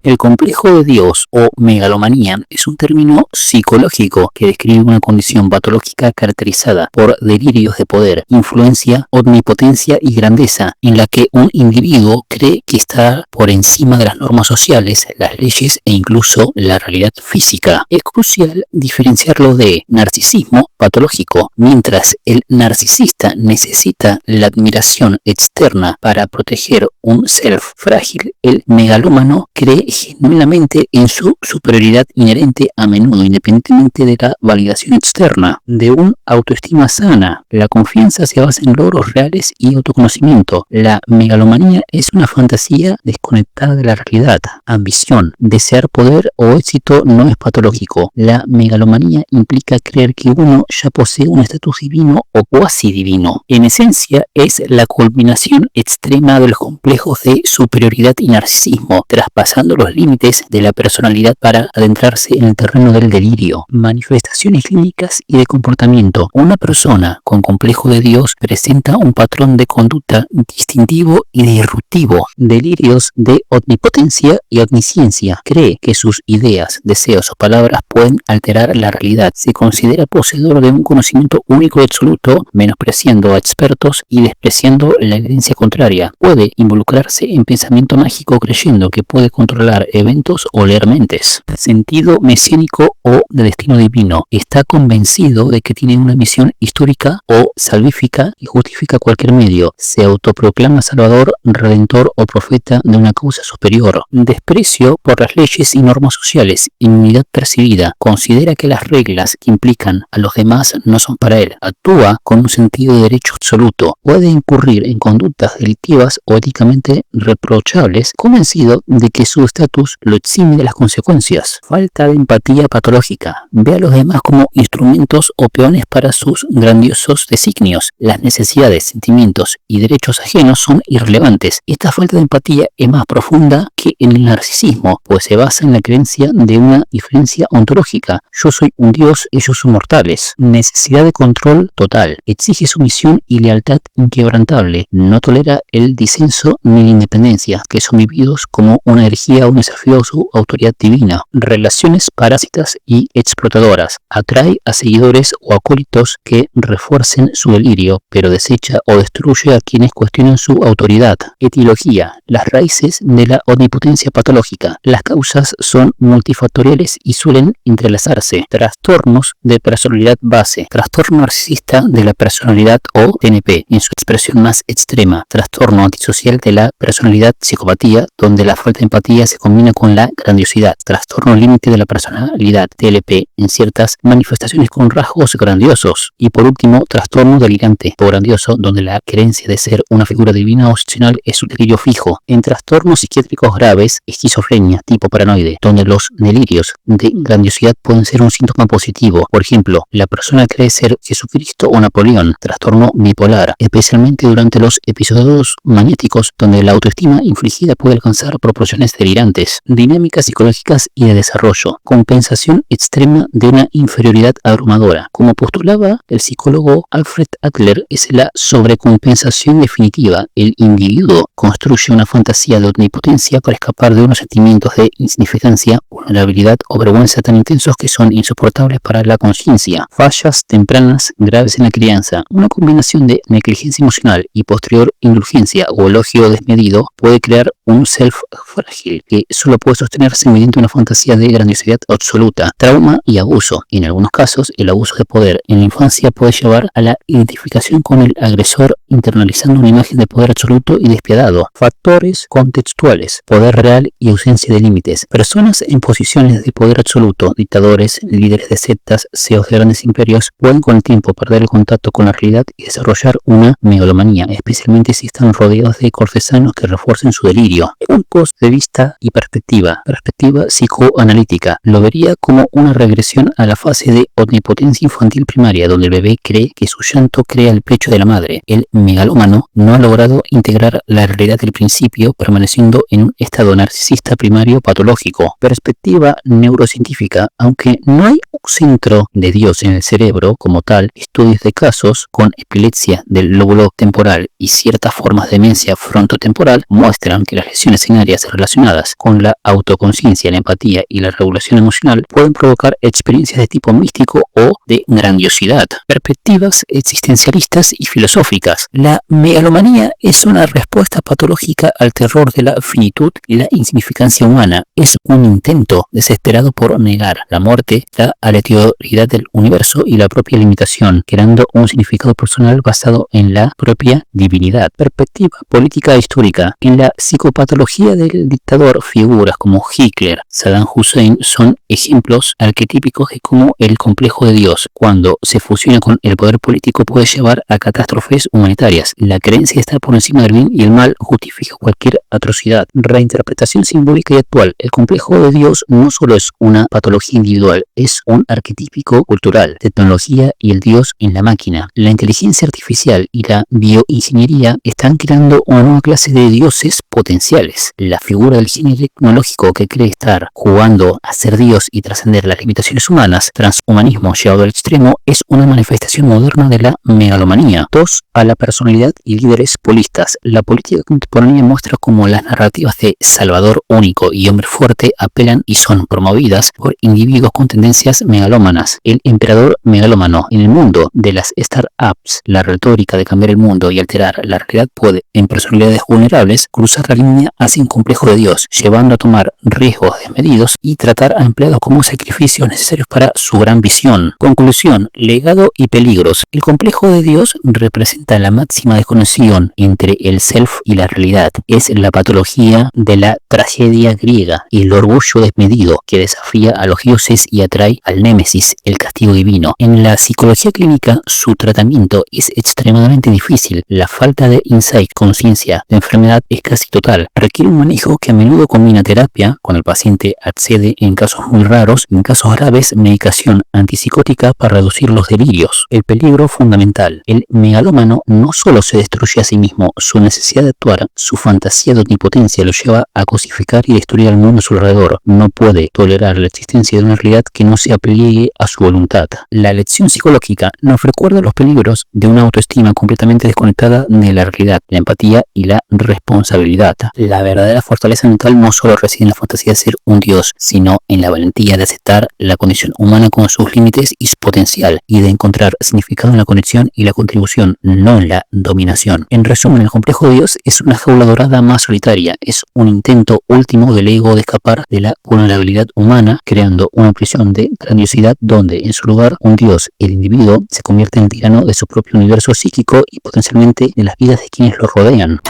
El complejo de Dios o megalomanía es un término psicológico que describe una condición patológica caracterizada por delirios de poder, influencia, omnipotencia y grandeza, en la que un individuo cree que está por encima de las normas sociales, las leyes e incluso la realidad física. Es crucial diferenciarlo de narcisismo patológico. Mientras el narcisista necesita la admiración externa para proteger un self frágil, el megalómano cree genuinamente en su superioridad inherente, a menudo independientemente de la validación externa. De una autoestima sana, la confianza se basa en logros reales y autoconocimiento. La megalomanía es una fantasía desconectada de la realidad. Ambición, desear poder o éxito no es patológico. La megalomanía implica creer que uno ya posee un estatus divino o cuasi divino. En esencia, es la culminación extrema de los complejos de superioridad y narcisismo, traspasando los límites de la personalidad para adentrarse en el terreno del delirio. Manifestaciones clínicas y de comportamiento. Una persona con complejo de Dios presenta un patrón de conducta distintivo y disruptivo. Delirios de omnipotencia y omnisciencia. Cree que sus ideas, deseos o palabras pueden alterar la realidad. Se considera poseedor de un conocimiento único y absoluto, menospreciando a expertos y despreciando la evidencia contraria. Puede involucrarse en pensamiento mágico creyendo que puede controlar eventos o leer mentes. Sentido mesiánico o de destino divino. Está convencido de que tiene una misión histórica o salvífica y justifica cualquier medio. Se autoproclama salvador, redentor o profeta de una causa superior. Desprecio por las leyes y normas sociales. Inmunidad percibida. Considera que las reglas que implican a los demás no son para él. Actúa con un sentido de derecho absoluto. Puede incurrir en conductas delictivas o éticamente reprochables, convencido de que su estatus lo exime de las consecuencias. Falta de empatía patológica. Ve a los demás como instrumentos o peones para sus grandiosos designios. Las necesidades, sentimientos y derechos ajenos son irrelevantes. Esta falta de empatía es más profunda que en el narcisismo, pues se basa en la creencia de una diferencia ontológica. Yo soy un dios, ellos son mortales. Necesidad de control total. Exige sumisión y lealtad inquebrantable. No tolera el disenso ni la independencia, que son vividos como una herejía o un desafío a su autoridad divina. Relaciones parásitas y explotadoras. Atrae a seguidores o acólitos que refuercen su delirio, pero desecha o destruye a quienes cuestionan su autoridad. Etiología. Las raíces de la omnipotencia patológica. Las causas son multifactoriales y suelen entrelazarse. Trastornos de personalidad base. Trastorno narcisista de la personalidad o TNP, en su expresión más extrema. Trastorno antisocial de la personalidad, psicopatía, donde la falta de empatía se combina con la grandiosidad. Trastorno límite de la personalidad, TLP, en ciertas manifestaciones con rasgos grandiosos. Y por último, trastorno delirante o grandioso, donde la creencia de ser una figura divina o excepcional es un delirio fijo. En trastornos psiquiátricos graves, esquizofrenia tipo paranoide, donde los delirios de grandiosidad pueden ser un síntoma positivo. Por ejemplo, la persona cree ser Jesucristo o Napoleón. Trastorno bipolar, especialmente durante los episodios magnéticos, donde la autoestima infligida puede alcanzar proporciones delirantes. Dinámicas psicológicas y de desarrollo. Compensación extrema de una inferioridad abrumadora. Como postulaba el psicólogo Alfred Adler, es la sobrecompensación definitiva. El individuo construye una fantasía de omnipotencia para escapar de unos sentimientos de insignificancia, vulnerabilidad o vergüenza tan intensos que son insoportables para la conciencia. Fallas tempranas graves en la crianza. Una combinación de negligencia emocional y posterior indulgencia o elogio desmedido puede crear un self frágil que solo puede sostenerse mediante una fantasía de grandiosidad absoluta. Trauma y abuso. En algunos casos, el abuso de poder en la infancia puede llevar a la identificación con el agresor, internalizando una imagen de poder absoluto y despiadado. Factores contextuales. Poder real y ausencia de límites. Personas en posiciones de poder absoluto, dictadores, líderes de sectas, CEOs de grandes imperios, pueden con el tiempo perder el contacto con la realidad y desarrollar una megalomanía, especialmente si están rodeados de cortesanos que refuercen su delirio. Puntos de vista y perspectiva. Perspectiva psicoanalítica. Lo vería como una regresión a la fase de omnipotencia infantil primaria, donde el bebé cree que su llanto crea el pecho de la madre. El megalómano no ha logrado integrar la realidad del principio, permaneciendo en un estado narcisista primario patológico. Perspectiva neurocientífica. Aunque no hay un centro de Dios en el cerebro como tal, estudios de casos con epilepsia del lóbulo temporal y ciertas formas de demencia frontotemporal muestran que las lesiones en áreas relacionadas con la autoconciencia, la empatía y la regulación emocional pueden provocar experiencias de tipo místico o de grandiosidad. Perspectivas existencialistas y filosóficas. La megalomanía es una respuesta patológica al terror de la finitud y la insignificancia humana. Es un intento desesperado por negar la muerte, la aleatoriedad del universo y la propia limitación, creando un significado personal basado en la propia divinidad. Perspectiva política e histórica. En la psicopatología del dictador, figuras como Hitler, Saddam Hussein son ejemplos arquetípicos de cómo el complejo de Dios, cuando se fusiona con el poder político, puede llevar a catástrofes humanitarias. La creencia de estar por encima del bien y el mal justifica cualquier atrocidad. Reinterpretación simbólica y actual. El complejo de Dios no solo es una patología individual, es un arquetípico cultural. Tecnología y el Dios en la máquina. La inteligencia artificial y la bioingeniería están creando una nueva clase de dioses potenciales. La figura del genio tecnológico que cree estar jugando a ser Dios y trascender las limitaciones humanas, transhumanismo llevado al extremo, es una manifestación moderna de la megalomanía. 2. A la personalidad y líderes polistas. La política contemporánea muestra cómo las narrativas de Salvador único y hombre fuerte apelan y son promovidas por individuos con tendencias megalómanas. El emperador megalómano. En el mundo de las startups, la retórica de cambiar el mundo y alterar la realidad puede, en personalidades vulnerables, cruzar la línea hacia un complejo de Dios, llevando a tomar riesgos desmedidos y tratar a empleados como sacrificios necesarios para su gran visión. Conclusión, legado y peligros. El complejo de Dios representa la máxima desconexión entre el self y la realidad. Es la patología de la tragedia griega y el orgullo desmedido que desafía a los dioses y atrae al némesis, el castigo divino. En la psicología clínica, su tratamiento es extremadamente difícil. La falta de insight, conciencia de enfermedad es casi total. Requiere un manejo que a menudo combina terapia, cuando el paciente accede en casos muy raros, en casos graves, medicación antipsicótica para reducir los delirios. El peligro fundamental. El megalómano no solo se destruye a sí mismo, su necesidad de actuar, su fantasía de omnipotencia lo lleva a cosificar y destruir al mundo a su alrededor. No puede tolerar la existencia de una realidad que no se apliegue a su voluntad. La lección psicológica nos recuerda los peligros de una autoestima completamente desconectada de la realidad, la empatía y la responsabilidad. La verdadera fortaleza mental no solo reside en la fantasía de ser un dios, sino en la valentía de aceptar la condición humana con sus límites y su potencial, y de encontrar significado en la conexión y la contribución, no en la dominación. En resumen, el complejo de Dios es una jaula dorada más solitaria, es un intento último del ego de escapar de la vulnerabilidad humana, creando una prisión de grandiosidad donde, en su lugar, un dios, el individuo, se convierte en tirano de su propio universo psíquico y potencialmente de las vidas de quienes lo rodean.